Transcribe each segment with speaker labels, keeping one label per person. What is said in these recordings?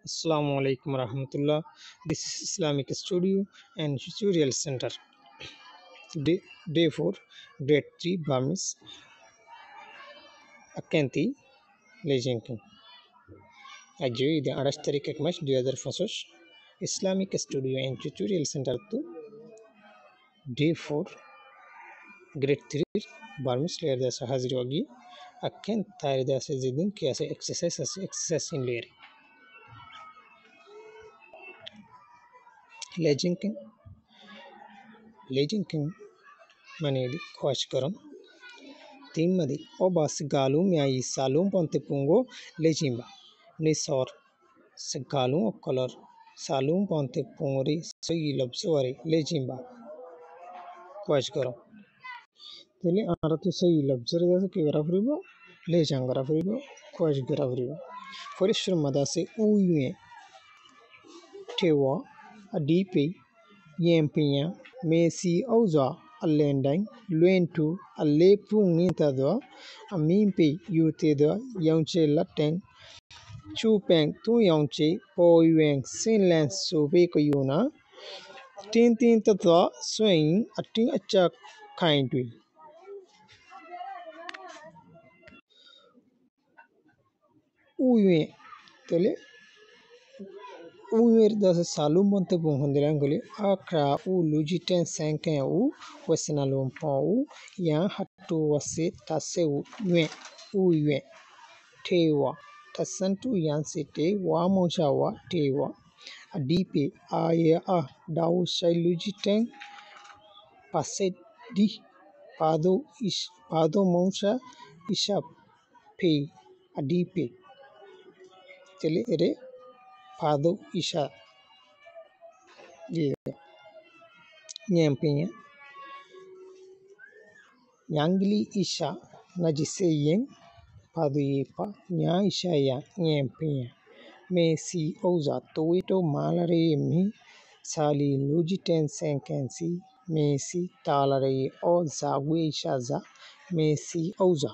Speaker 1: Assalamu alaikum warahmatullah. This is Islamic Studio and Tutorial Center. Day 4, Grade 3, Burmese, Akenti, Lejenkin. Ajo ide 28 তারিখ এক মাস 2025 Islamic Studio and Tutorial Center to Day 4, Grade 3, Burmese layer da hazir hogi. Akken tayar da se zidin ki ase exercise in layer. Lejenkin manedi khosh karam. Timmadi obas galum yai salum ponte pungo lejimba nisor segalum color salum ponte pungori segi lobsore lejimba kwash karo tele aratu segi lobsore da ke garafribo lejang garafribo kwash garafribo forishur madase uye tewa adipe yempinya mesi auza alendang luentu alepu ngintado amimpe yutedo yaunche lateng chupeng tu yaunche poyeng sinlen sobe ko yuna tin tatwa swing ating acha kindly uye tele uyer das salum bonte bon hondirangoli akra u lujiten senken u wesenalum pau ya hatu wase taseu uye tewa tasantu yansite wa monchawa tewa adipe aya a dau shai lujiten paset di pado moncha isha pe adipe tele ere pado isha nyempinya nyangli isha najise yen pado yepa nya isha ya nyempinya mesi oza toito malare mi sali lujiten senkensi mesi talare o zawe ishaza mesi oza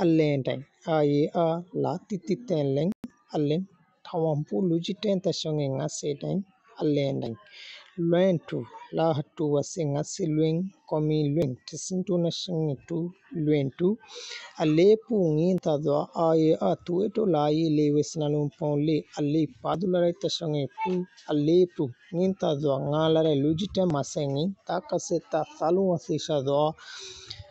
Speaker 1: allentang aye a la tititenleng allen tawampu lujiten tasonge ngasetang allentang luentu la hatu wase ngase lueng komi lueng tisintu na shangitu luentu alepu nginta do aye a tueto la ye lewes na lumpon le ale padulare tasonge pu alepu nginta do ngalare lujite masengi takaseta salu wasisha do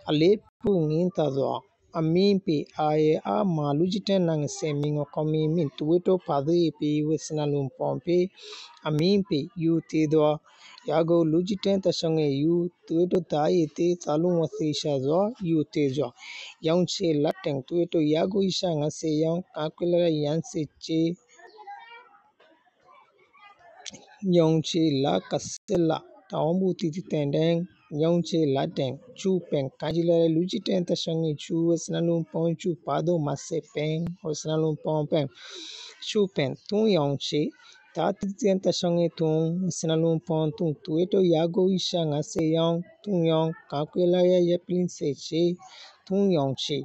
Speaker 1: alepu nginta do amimpi aye a malujite nang semingo komi min tueto padu pe wesna lumpon pe amimpi yuti do yago lujiten tasonge yu tueto tai te salu wasisha do yuti jo yaunche lateng tueto yago isha ngase yang kakulera yanse che yaunche la kasela taombu titi tendeng yaunche lateng chu peng kajilere lujiten tasonge chu wesnalum pon chu pado masse peng wesnalum pon peng chu peng tu yaunche ta titi tasonge tung wesnalum pon tung tueto yago isha ngase yang tung yang kakulera yeplin se che tung yaunche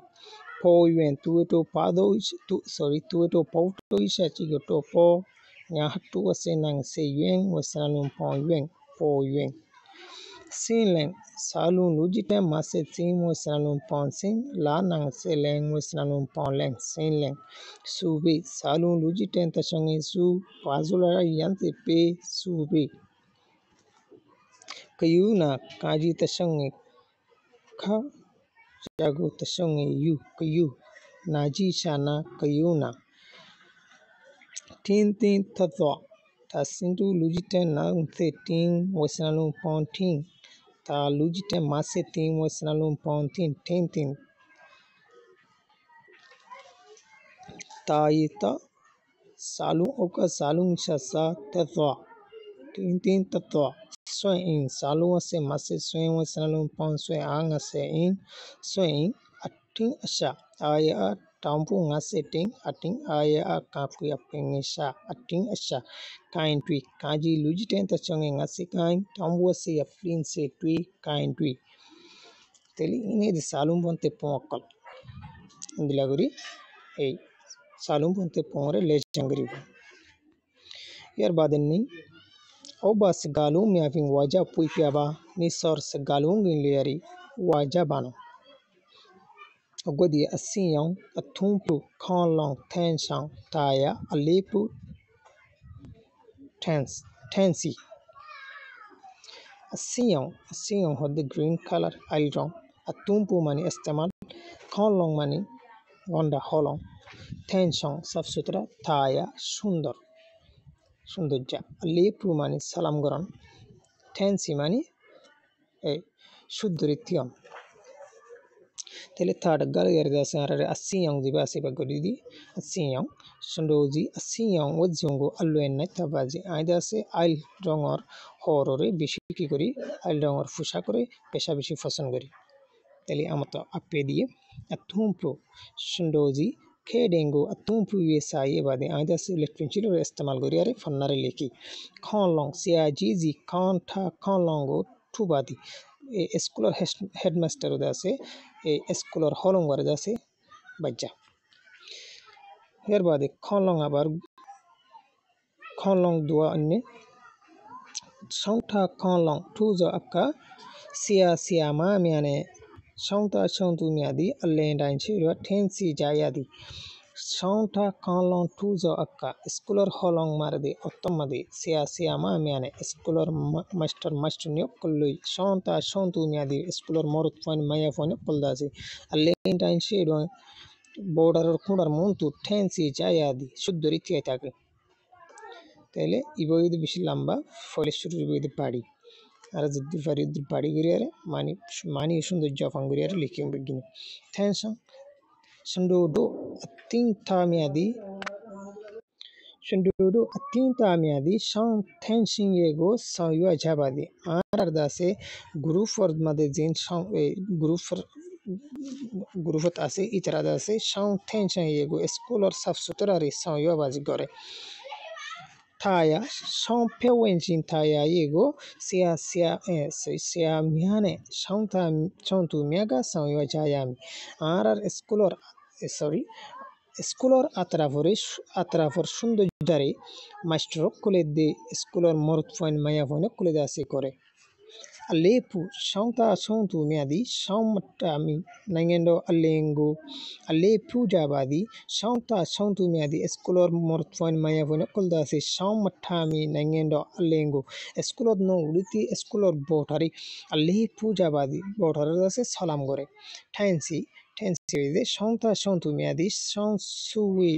Speaker 1: po yuen tueto pado tueto poto isha chigoto po nya hatu wase nang se yuen wasanum pon yuen po yuen sinleng salun lujiten masse tim wasanum pon sin la nang se leng wasanum pon leng sinleng sube salun lujiten tasonge su pazula yante pe sube kayuna kaji tasonge kha jago tasonge yu kayu naji shana kayuna tin tatwa tasintu lujiten na unse tin wasanalum pon tin ta lujiten masse tin wasanalum pon tin ta yita salu oka salung shasa tatwa tin tatwa swen in salu wase masse swen wasanalum pon swen angase in swen atin asha aya tampu ngaseting ating aya kapu apengisha ating asha kain twi kaji lujiten tasonge ngase kain tambu se apin se twi kain twi teli ini di salum bonte pokol indilaguri ei salum punte pore le jangri yer baden ni obas galum mi avin waja pui piaba ni sors galum gin leri waja bano ogodi asiyan atumpu konlong tension taya alepu tensi asiyan hod the green color aldron atumpu mani istemal konlong mani gonda holong tension saf sutra taya sundurja alepu mani salam goron tensi mani e shuddurition tele third gal yerda sarare asiyan diba se bagodidi asiyan sundozi asiyan wajungo alwenna tabaji aida se ail rongor horore beshi ki kori ail rongor fusha করে পেশা বেশি পছন্দ করি tele amato appedi atumpu sundozi kedengo atumpu yesaye bade aida se electrinchilo istemal gori are fannare leki konlong siajizi konta konlongo tubadi স্কুলের headmaster আছে স্কুলের হলং করে আছে বাচ্চা এর বাদে খলং আবার খলং দোয়া অন্য সংটা খলং টুজো আকা সিয়া মা মিয়ানে সংটা সংতু মিয়াদি আল্লেন ডাইনছি রুয়া টেনসি জায়াদি সংটা খলং টুজো আকা স্কুলের হলং মারদি অত্তমাদি সিয়া মা মিয়ানে স্কুলের মাস্টার নিয়োগ করলই সংটা সংতু মিয়াদি স্কুলের মরত ফোন মায়া phone কলদাসি আল্লেন ডাইনছি রুয়া border kundar muntu tensi jayadi শুদ্ধ রীতি থাকে তাহলে ইবইদ বেশি লম্বা ফলে শুরু ইবইদ পাড়ি আর যদি ফারিদ পাড়ি গরিয়ারে মানি সুন্দর জফান গরিয়ারে লিখিম বিগিনি tension sundudu atinta miadi shang tenshin yego saywa jabadi ardase group for made jin shang group ase itarada ase shang tenshin yego scholar saf sutrari saywa baji gore taya shang pewenjin taya yego sia miane shang tu miaga saywa jayami arar scholar atrafore সুন্দর জারে master কোলে দে স্কুলের মরত fine মায়া fine কোলে দে আসে করে alepu সংtu miadi mi nangendo alengo alepu jabadi সংtu miadi eskolor mortfon maya fone kolda se mi nangendo alengo eskolor no uliti eskolor botari alepu jabadi botari se salam gore tensi de সংtu miadi সংsuwi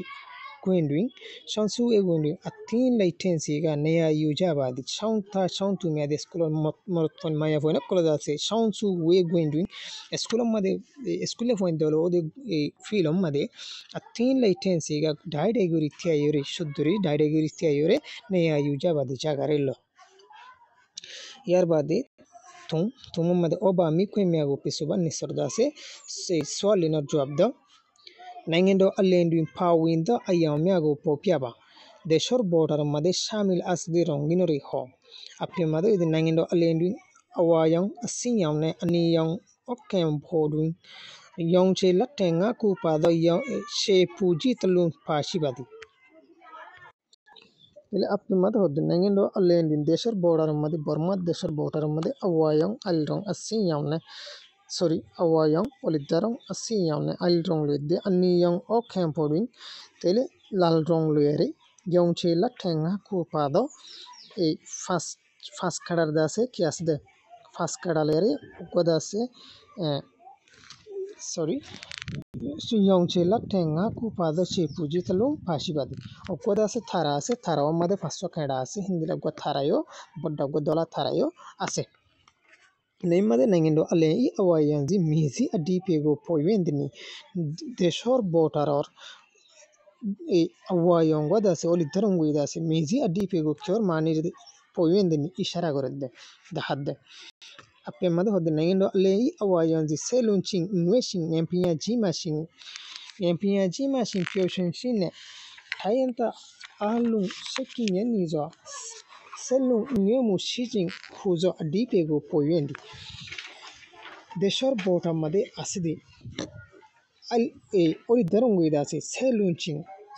Speaker 1: Gwendwing, Shansu Egwendwing, Atin latency ga Nea Yujabadi, Shantu Made School Morton Maya Fona Colodase, Shansu We Gwendwing, a school of Made, a school of Wendolo, a film Made, Atin latency ga died aguri theory, Shuduri, died aguri theory, Nea Yujabadi Jagarello. Yarbadi. Tumumade oba mikwe miago pisuba nisordase, say swallin or job the Nangendo Alendwin Pawinda Ayamiago Popiaba. The short border Made Shamil as the Ronginori Ho. Apimado the Nangendo Alendwin Awayang, a Sinyamne, Ani young Okem Podwin, Young Che Latenga Kupa, the young She Pujitalun Pashibadi. Apimado the Nangendo Alendwin Desher border Madi Burma Desher border Made Awayang Alrong, a Sinyamne. Awayang olidarong asiyamne alrong lede aniyang o kempodwin tele lalrong luere yongche latenga kupado e fast kadar dase kiasde fast kadalere ukodase yongche latenga kupado che pujitalo pashibadi ukodase thara made fasto kada ase hindila go tharayo bodda go dola tharayo ase Neymade nangendo alei awayanzi mizi adipego poivendini deshor botaror awayongo dase oli darangu dase mizi adipego kyor manir poivendini ishara goredde dahadde apemade hodde nangendo alei awayanzi selunching inweshing empinya ji machine pyoshenshin tayenta alun shekin yenizo Selu nyemu shijin huzo adipego poyendi. Deshor bota made asidi. Oli darungu idasi selunchin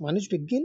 Speaker 1: মানুষ begin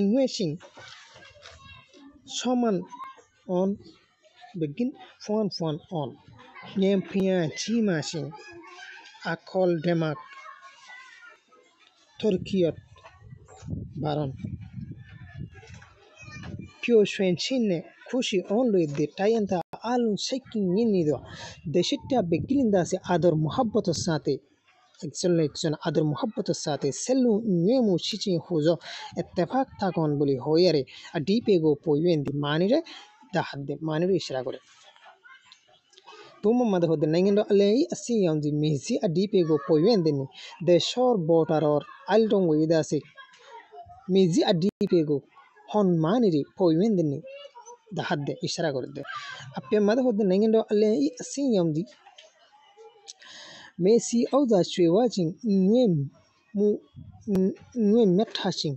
Speaker 1: investing সমান on begin fon on nyempia chimashin akol demak Turkiyot baron Pio Schwencine Kushi only the Tayanta Alun shaking Yinido the Shitta beginning se other Muhabbat Sate Excellent other Muhabbat Sate Selu Nemu Shichin Huzo at the fact on Bully Hoyere a deep ego poyen the manire the had the manire Shragore. Tuma mother the Nangendo Alay a sea on the Misi a deep ego poyen the shore boater or Aldon with us Misi a deep ego hon maniri poyen the hadde ishara goride appe mada hodde nangendo alle asinyamdi Messi auda chwe watching mu nwe metaching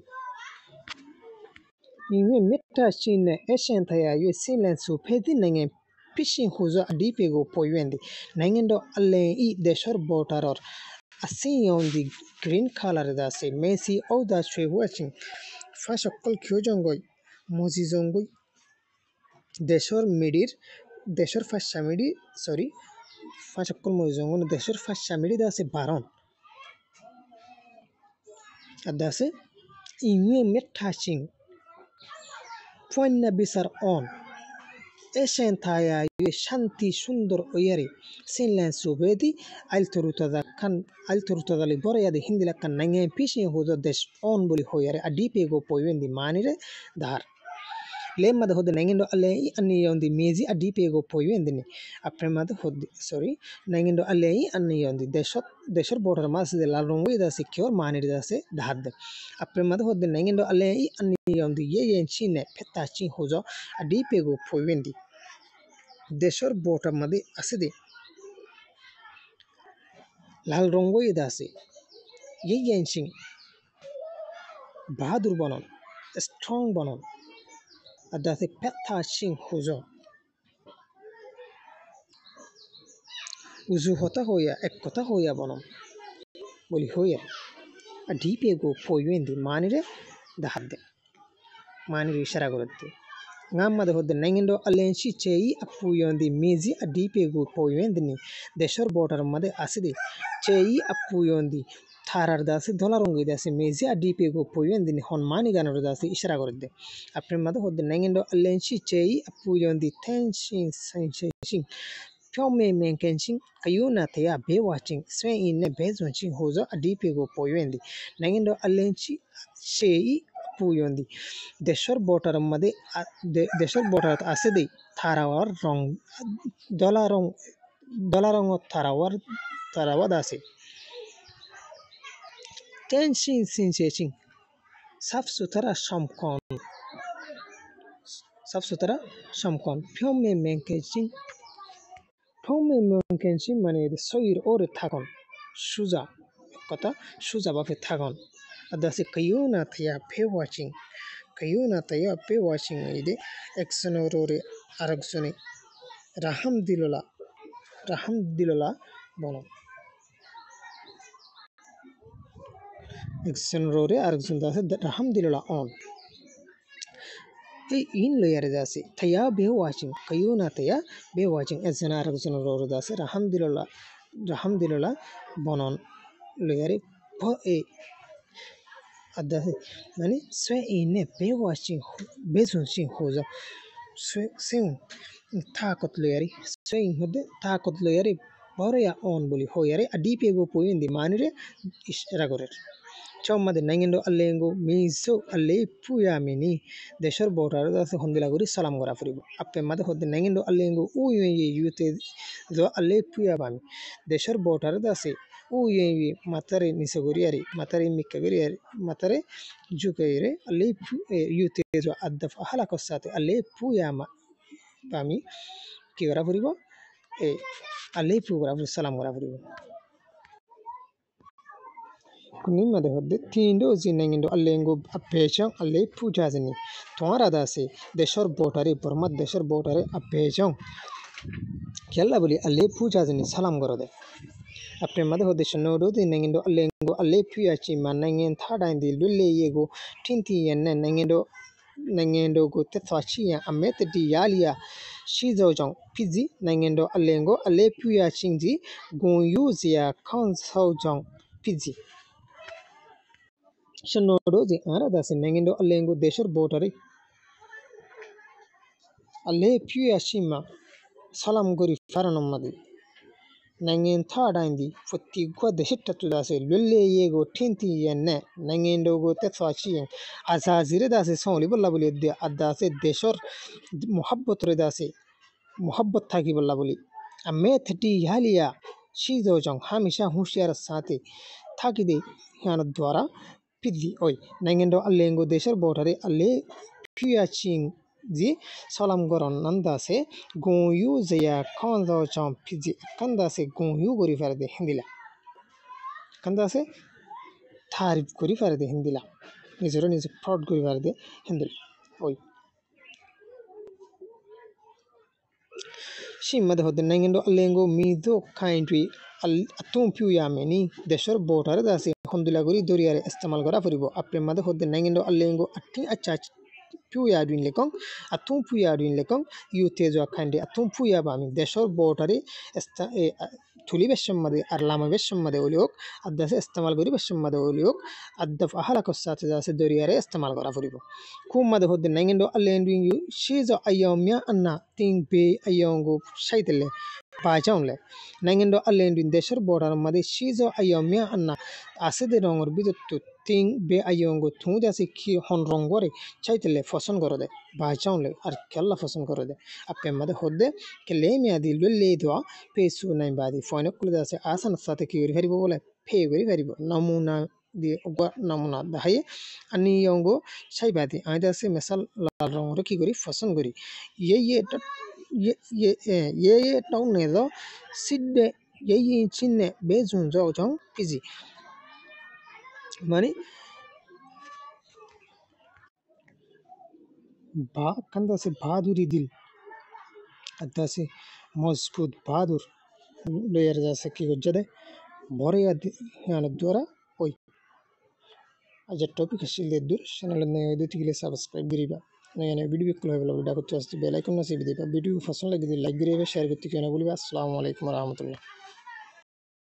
Speaker 1: eshenta ya yu silence su pedi nangen pishin huzo adipe go poyende nangendo alle de shor botaror asinyamdi green color da se Messi auda chwe watching fashokol kyojongoy mozizongoy দেশর ফাঁসামিডি sorry ফাঁসকল মইজঙ্গন দেশর ফাঁসামিডি দাসে বারণ আর দাসে ইউয়ে মেঠাচিং পয়না বিচার অন এসেন থায়া ইয়ে শান্তি সুন্দর ওয়ারে সিনল্যান্ড সুবেদি আইলতরুতাদালি বড়য়াদি হিন্দিলা কান নাঙ্গে পিছিয়ে হুজো দেশ অন বলি হইয়ারে আডিপে গো পইবেন্দি মানিরে দার lemma hodde nangendo alle anni yondi mezi adipe go poyendini aprema hodde sorry nangendo alle anni yondi deshor border mas de la rongo da secure manir da se dhadde aprema hodde nangendo alle anni yondi yen chine petta chin hojo adipe go poyendi deshor border made aside লাল রঙ্গই দাসে yen chin bahadur bonon strong bonon adase petta chin hojo uzu hota hoya ek kota hoya bonom boli hoya a deep ego poyendi manire da hadde manire ishara gorodde ngamma hodde nangendo allenshi chei apu yondi mezi a deep ego poyendi ni deshor border made aside chei apu yondi tharar dase dolarungi dase mezi a deep ego poyendi ni hon mani ganor dase ishara gorodde apre made hodde nangendo allenshi chei apu yondi tenshin sensation Pyome menkenshin kayuna taya be watching swen in ne bezwanchin hozo adipe go poyendi nangendo allenchi shei puyondi deshor botar made deshor botar asedi tharawar rong dolarong tarawad ase tenshin sensation saf sutara shamkon pyome menkenshin মানে সইর ওরে থাকন সুজা কথা সুজা বাফে থাকন আদাসে কাইউনা থায়া pay watching ইদে একজনের ওরে আরেকজনে রাহাম দিললা বলো একজনের ওরে আরেকজন দাসে রাহাম দিললা on in layer dasi thaya be watching kayuna thaya be watching ezana arakjana ro dasi rahamdillah bonon layer po e adase nani swe in be watching be sunsin hoja swe takot layer swe in hode takot layer ya on boli hoyare adipe go poindi manire ishara gorer Chomade Nangendo Alengo Miso Ale Puyamini, the shore border of Hondilaguri Salam Gorafribo. Up a mother of the Nangendo Alengo, Uye Ute, the Ale Puyabami, the shore border the say, Uye Matare Nisoguriari, Matare Mikaguriari, Matare Jukaire, Ale Ute at the Halakosate, Ale Puyama Pami, Kiorafribo, Ale Pugarafu Salam Gorafribo. Kunima de hodde tindo zinengendo allengo appecha alle pujazini twara dase deshor botare pormat deshor botare appecha Kella boli alle puja zini salam gorode. Après mother ho desha no do the nangindo allengo alle puyachi manangin thada indi lulle yego tinti yen nangendo go tetwachi ya amete di yalia shizo jong pizi nangendo allengo alle puyachi ji gon use ya console jong pizi shano do the arada se nangendo allengo deshar botari alle puyachi ma salam gori faranum madi Nangin thada indi futti gwada hitta tu dase lulle yego tinti yenne nangin dogo tetwachi azazire dase sonli bolla boli de adase deshor muhabbat re dase muhabbat thaki bolla boli amme thati yaliya shizo jong hamisha hushiyar sate thaki de yana dwara piddi oi nangin do allengo deshor botare alle piyaching ji salam goron nandase gonyu zeya kanzo chom piji kandase gonyu gori farde hindila kandase tarif gori farde hindila nizoro niz proud gori farde hindila oi shimmade hodde nangindo allengo mizo kindly atum piu yameni deshor botare dase hondula gori doriyare istemal gora furibo apre made hodde nangindo allengo atti acha piu yadwin lekon atum piu yadwin lekon yu tejo akande atum piu yabami deshor botare esta tuli besham made arlama besham made oliok addase istemal gori besham made oliok addaf ahala kossate dase doriyare istemal gora furibo kum made hodde nangindo allendu yu shizo ayomya anna ting be ayongo shaitele bajaunle nangindo allendu deshor botare made shizo ayomya anna asede rongor bizottu ting be ayongo tumuda se ki hon rongore chaitele foson gorode bajaunle ar kella foson gorode appe made hodde kelemi adi lulle dwa pesu nay badi fone kulda se asan sate ki yori haribo bole pe gori haribo namuna di ogwa namuna dahaye ani yongo shai badi aida se mesal la rongore ki gori foson gori ye taw ne do sidde ye chinne bezun zo jong pizi mani ba kanda se bahaduri dil adda se mozbut bahadur layer jase ki gojjade bore yana dora oi aja topic shille dur channel ne yodo subscribe giriba nayane video klo hebla video ko tosti bell icon na sibi diba video fason lagi like giriba share gotti kana boliba assalamu alaikum warahmatullah